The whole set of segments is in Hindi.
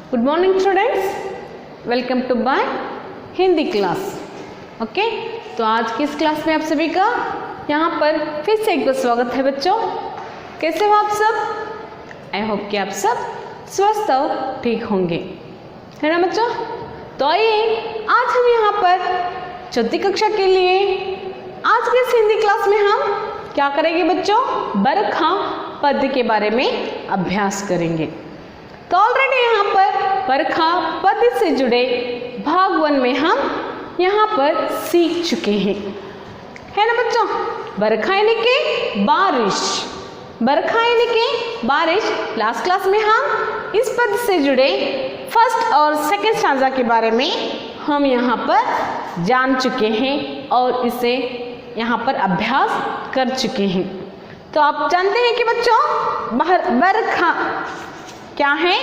Good morning students, welcome to my Hindi class. Okay, तो आज की इस क्लास में आप सभी का यहाँ पर फिर से एक बार स्वागत है बच्चों। कैसे हो आप सब? आई होप कि आप सब स्वस्थ और ठीक होंगे, है ना बच्चों। तो आइए आज हम यहाँ पर चौथी कक्षा के लिए आज के इस हिंदी क्लास में हम क्या करेंगे बच्चों? बरखा पद के बारे में अभ्यास करेंगे। तो ऑलरेडी यहाँ पर बरखा पद से जुड़े भाग 1 में हम यहाँ पर सीख चुके हैं, है ना बच्चों। बरखा यानी कि बारिश, बरखा यानी कि बारिश। लास्ट क्लास में हम इस पद से जुड़े फर्स्ट और सेकंड स्टांजा के बारे में हम यहाँ पर जान चुके हैं और इसे यहाँ पर अभ्यास कर चुके हैं। तो आप जानते हैं कि बच्चों बरखा क्या है?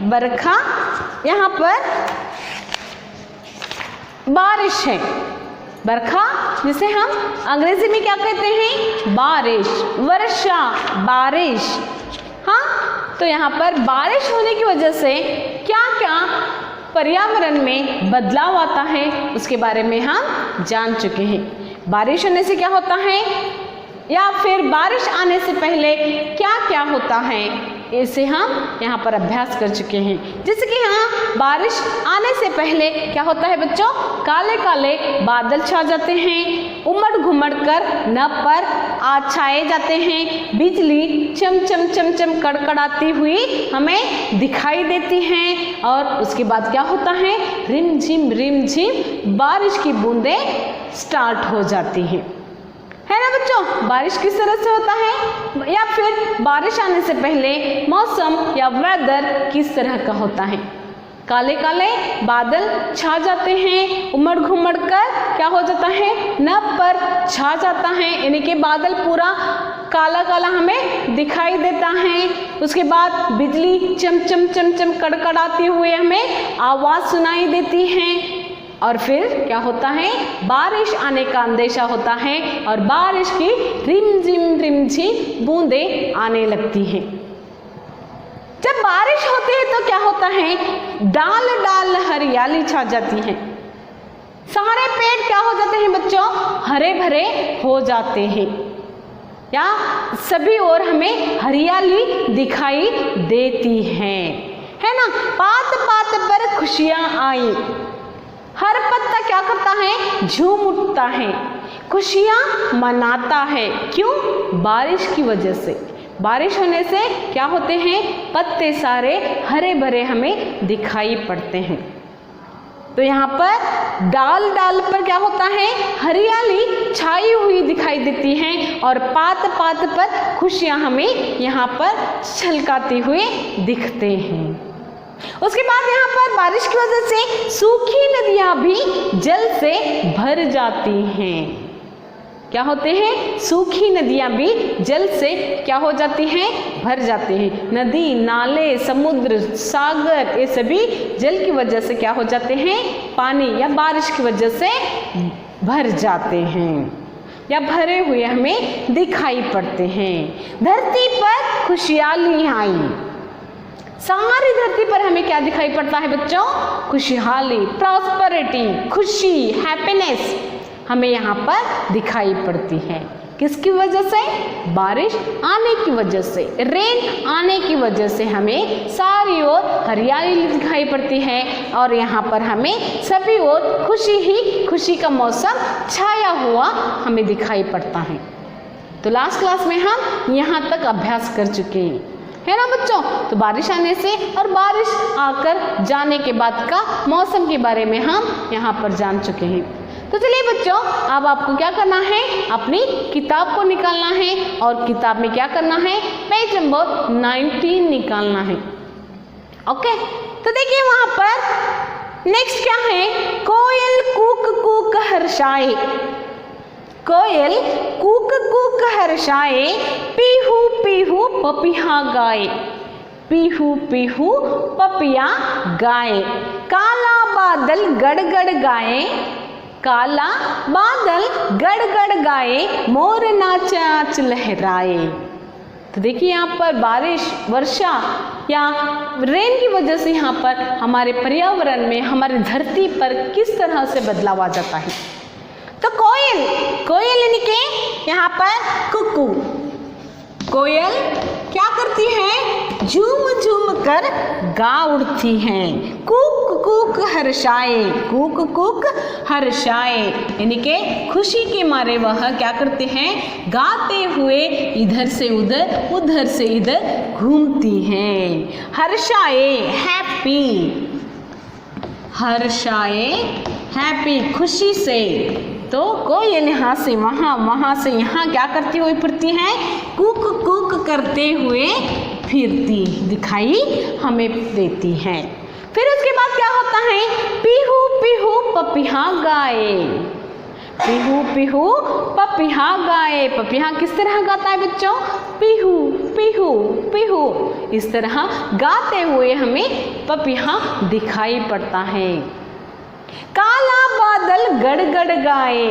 बरखा यहाँ पर बारिश है। बरखा जिसे हम अंग्रेजी में क्या कहते हैं? बारिश, वर्षा, बारिश। हाँ, तो यहाँ पर बारिश होने की वजह से क्या क्या पर्यावरण में बदलाव आता है उसके बारे में हम जान चुके हैं। बारिश होने से क्या होता है या फिर बारिश आने से पहले क्या क्या होता है, इसे हम यहाँ पर अभ्यास कर चुके हैं। जैसे कि यहाँ बारिश आने से पहले क्या होता है बच्चों? काले काले बादल छा जाते हैं, उमड़ घुमड़ कर न पर छाए जाते हैं, बिजली चम चम चम चम कड़कड़ाती हुई हमें दिखाई देती हैं और उसके बाद क्या होता है? रिम झिम बारिश की बूंदें स्टार्ट हो जाती हैं, है ना बच्चों। बारिश किस तरह से होता है या फिर बारिश आने से पहले मौसम या वेदर किस तरह का होता है? काले काले बादल छा जाते हैं, उमड़ घुमड़ कर क्या हो जाता है? नभ पर छा जाता है, यानी कि बादल पूरा काला काला हमें दिखाई देता है। उसके बाद बिजली चम चम चम चम कड़कड़ाती हुए हमें आवाज़ सुनाई देती है और फिर क्या होता है? बारिश आने का अंदेशा होता है और बारिश की रिमझिम बूंदें आने लगती हैं। जब बारिश होती है तो क्या होता है? डाल डाल हरियाली छा जाती है, सारे पेड़ क्या हो जाते हैं बच्चों? हरे भरे हो जाते हैं या सभी ओर हमें हरियाली दिखाई देती है ना। पात पात पर खुशियां आई, हर पत्ता क्या करता है? झूम उठता है, खुशियां मनाता है। क्यों? बारिश की वजह से। बारिश होने से क्या होते हैं? पत्ते सारे हरे भरे हमें दिखाई पड़ते हैं। तो यहाँ पर डाल डाल पर क्या होता है? हरियाली छाई हुई दिखाई देती है और पात पात पर खुशियां हमें यहाँ पर छलकाती हुए दिखते हैं। उसके बाद यहाँ पर बारिश की वजह से सूखी नदियां भी जल से भर जाती हैं। क्या होते हैं? सूखी नदियां भी जल से क्या हो जाती हैं? भर जाती हैं। नदी, नाले, समुद्र, सागर, ये सभी जल की वजह से क्या हो जाते हैं? पानी या बारिश की वजह से भर जाते हैं या भरे हुए हमें दिखाई पड़ते हैं। धरती पर खुशहाली आई, सारी धरती पर हमें क्या दिखाई पड़ता है बच्चों? खुशहाली, प्रॉस्पेरिटी, खुशी, हैप्पीनेस हमें यहाँ पर दिखाई पड़ती है। किसकी वजह से? बारिश आने की वजह से, रेन आने की वजह से हमें सारी ओर हरियाली दिखाई पड़ती है और यहाँ पर हमें सभी ओर खुशी ही खुशी का मौसम छाया हुआ हमें दिखाई पड़ता है। तो लास्ट क्लास में हम यहाँ तक अभ्यास कर चुके हैं, है ना बच्चों। तो बारिश आने से और बारिश आकर जाने के बाद का मौसम के बारे में हम यहाँ पर जान चुके हैं। तो चलिए बच्चों, अब आपको क्या करना है? अपनी किताब को निकालना है और किताब में क्या करना है? पेज नंबर 19 निकालना है। ओके, तो देखिए वहां पर नेक्स्ट क्या है? कोयल कूक कूक हर्षाए, कोयल कूक कूक हर्षाए, पीहू पीहू पपिया गाए, पीहू पीहू पपिया गाए। काला बादल गड़गड़ गाए, काला बादल गड़गड़ गाए, मोर नाच नाच लहराए। तो देखिए यहाँ पर बारिश, वर्षा या रेन की वजह से यहाँ पर हमारे पर्यावरण में, हमारी धरती पर किस तरह से बदलाव आ जाता है। तो कोयल, कोयल यानी कि यहाँ पर कुकू, कोयल क्या करती है, झूम झूम कर गा उठती हैं। कूक कूक हर्षाए, कूक कूक हर्षाए यानी कि खुशी के मारे वह क्या करते हैं, गाते हुए इधर से उधर, उधर से इधर घूमती हैं। हर्षाए हैप्पी, हर्षाए हैप्पी खुशी से। तो कोयल यहाँ से वहाँ, वहाँ से यहाँ क्या करती हुई फिरती हैं, कुक कुक करते हुए फिरती दिखाई हमें देती हैं। फिर उसके बाद क्या होता है, पीहू पीहू पपीहा गाए, पीहू पीहू पपीहा गाए। पपीहा किस तरह गाता है बच्चों, पीहू पीहू पीहू, इस तरह गाते हुए हमें पपीहा दिखाई पड़ता है। काला बादल गड़गड़ गाए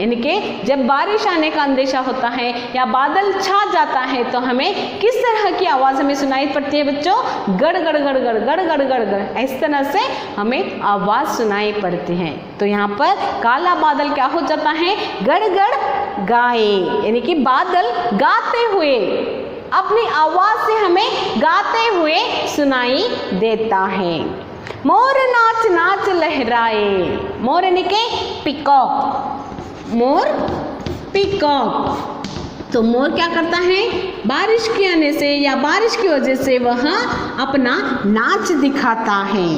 यानी कि जब बारिश आने का अंदेशा होता है या बादल छा जाता है तो हमें किस तरह की आवाज़ हमें सुनाई पड़ती है बच्चों, गड़ गड़ गड़ गड़ गड़ गड़ गड़ गड़, इस तरह से हमें आवाज़ सुनाई पड़ती है। तो यहाँ पर काला बादल क्या हो जाता है, गड़गड़ गाए यानी कि बादल गाते हुए अपनी आवाज़ से हमें गाते हुए सुनाई देता है। मोर नाच नाच लहराए, मोर यानी कि पिकॉक, मोर पिकॉक। तो मोर क्या करता है, बारिश के आने से या बारिश की वजह से वह अपना नाच दिखाता है।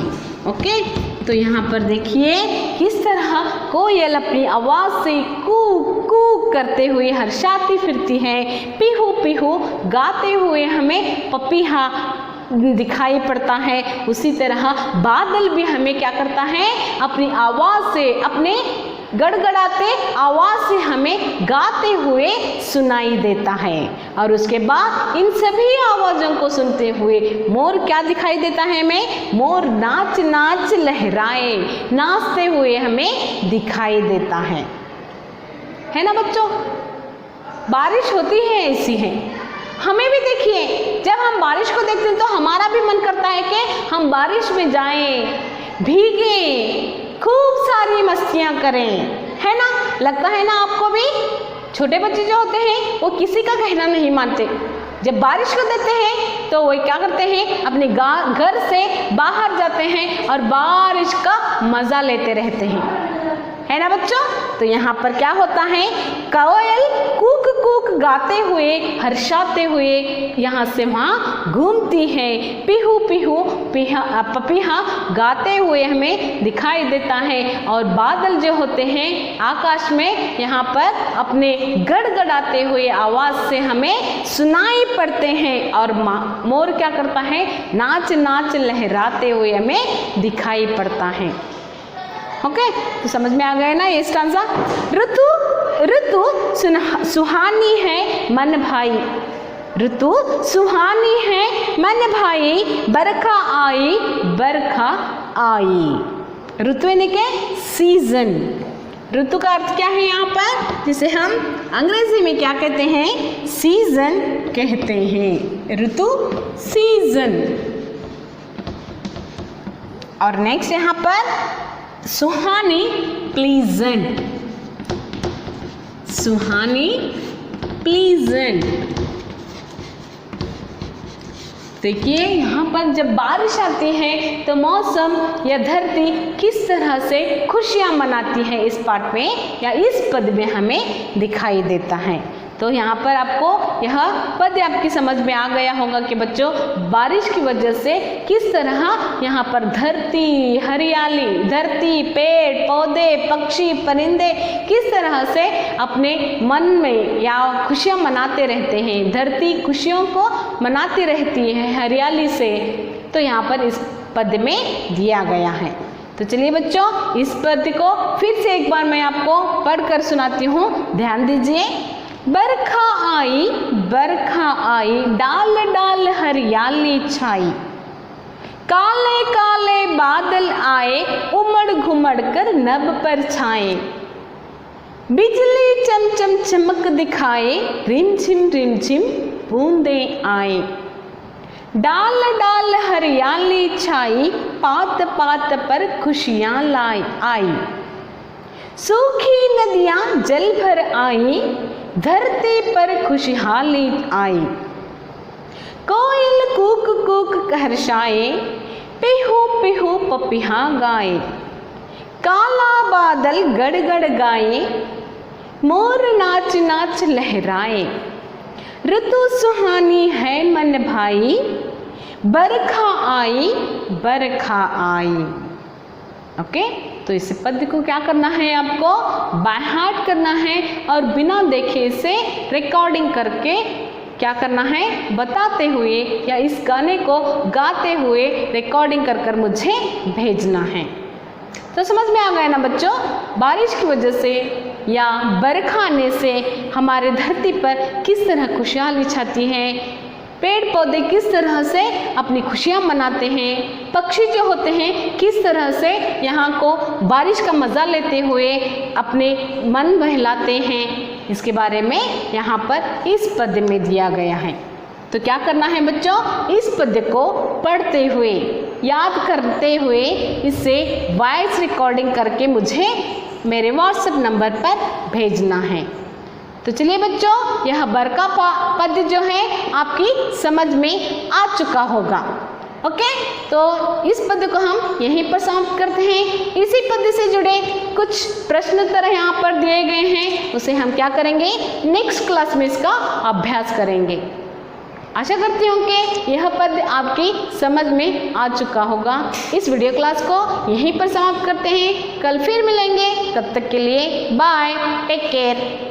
ओके, तो यहाँ पर देखिए किस तरह कोयल अपनी आवाज़ से कूक कूक करते हुए हर्षाती फिरती है, पीहू पीहू गाते हुए हमें पपीहा दिखाई पड़ता है। उसी तरह बादल भी हमें क्या करता है, अपनी आवाज़ से, अपने गड़गड़ाते आवाज़ से हमें गाते हुए सुनाई देता है। और उसके बाद इन सभी आवाज़ों को सुनते हुए मोर क्या दिखाई देता है हमें, मोर नाच नाच लहराए, नाचते हुए हमें दिखाई देता है ना बच्चों। बारिश होती है ऐसी है, हमें भी देखिए जब हम बारिश को देखते हैं तो हमारा भी मन करता है कि हम बारिश में जाएं, भीगें, खूब सारी मस्तियां करें, है ना, लगता है ना आपको भी। छोटे बच्चे जो होते हैं वो किसी का कहना नहीं मानते, जब बारिश को देखते हैं तो वो क्या करते हैं, अपने घर से बाहर जाते हैं और बारिश का मज़ा लेते रहते हैं, है ना बच्चों। तो यहाँ पर क्या होता है, कोयल कूक कूक गाते हुए हर्षाते हुए यहाँ से वहाँ घूमती है, पीहू पीहू पपीहा गाते हुए हमें दिखाई देता है। और बादल जो होते हैं आकाश में यहाँ पर अपने गड़गड़ाते हुए आवाज़ से हमें सुनाई पड़ते हैं। और मोर क्या करता है, नाच नाच लहराते हुए हमें दिखाई पड़ता है। ओके, तो समझ में आ गया ना ये स्टांजा। ऋतु ऋतु सुहानी है मन भाई, ऋतु सुहानी है मन भाई, बरखा आई बरखा आई। ऋतु यानी कि सीजन, ऋतु का अर्थ क्या है यहाँ पर, जिसे हम अंग्रेजी में क्या कहते हैं, सीजन कहते हैं, ऋतु सीजन। और नेक्स्ट यहाँ पर सुहानी प्लीजेंट, सुहानी प्लीजेंट। देखिए यहाँ पर जब बारिश आती है तो मौसम या धरती किस तरह से खुशियाँ मनाती है, इस पाठ में या इस पद में हमें दिखाई देता है। तो यहाँ पर आपको यह पद आपकी समझ में आ गया होगा कि बच्चों बारिश की वजह से किस तरह यहाँ पर धरती, हरियाली, धरती, पेड़ पौधे, पक्षी, परिंदे किस तरह से अपने मन में या खुशियाँ मनाते रहते हैं, धरती खुशियों को मनाती रहती है हरियाली से। तो यहाँ पर इस पद में दिया गया है। तो चलिए बच्चों इस पद को फिर से एक बार मैं आपको पढ़कर सुनाती हूँ, ध्यान दीजिए। बरखा आई डाल डाल हरियाली छाई, काले काले बादल आए उमड़ घुमड़ कर नभ पर छाए, बिजली चमचम चमक दिखाए रिमझिम बूंदें आए। डाल डाल हरियाली छाई, पात पात पर खुशियाँ आई। सूखी नदियाँ जल भर आई, धरती पर खुशहाली आई। कोयल कूक कूक हर्षाए, पिहू पिहू पपिहा गाए। काला बादल गड़ गड़ गाए, मोर नाच नाच लहराए। ऋतु सुहानी है मन भाई, बरखा आई। ओके, तो इस पद्य को क्या करना है आपको? बाय हार्ट करना है और बिना देखे इसे रिकॉर्डिंग करके क्या करना है? बताते हुए या इस गाने को गाते हुए रिकॉर्डिंग कर मुझे भेजना है। तो समझ में आ गया ना बच्चों? बारिश की वजह से या बरखा आने से हमारे धरती पर किस तरह खुशहाली छाती है, पेड़ पौधे किस तरह से अपनी खुशियाँ मनाते हैं, पक्षी जो होते हैं किस तरह से यहाँ को बारिश का मज़ा लेते हुए अपने मन बहलाते हैं, इसके बारे में यहाँ पर इस पद्य में दिया गया है। तो क्या करना है बच्चों? इस पद्य को पढ़ते हुए, याद करते हुए इससे वॉइस रिकॉर्डिंग करके मुझे मेरे व्हाट्सएप नंबर पर भेजना है। तो चलिए बच्चों, यह बरखा पद्य जो है आपकी समझ में आ चुका होगा। ओके, तो इस पद्य को हम यहीं पर समाप्त करते हैं। इसी पद्य से जुड़े कुछ प्रश्न उत्तर यहाँ पर दिए गए हैं, उसे हम क्या करेंगे? नेक्स्ट क्लास में इसका अभ्यास करेंगे। आशा करती हूँ कि यह पद्य आपकी समझ में आ चुका होगा। इस वीडियो क्लास को यहीं पर समाप्त करते हैं। कल फिर मिलेंगे, तब तक के लिए बाय, टेक केयर।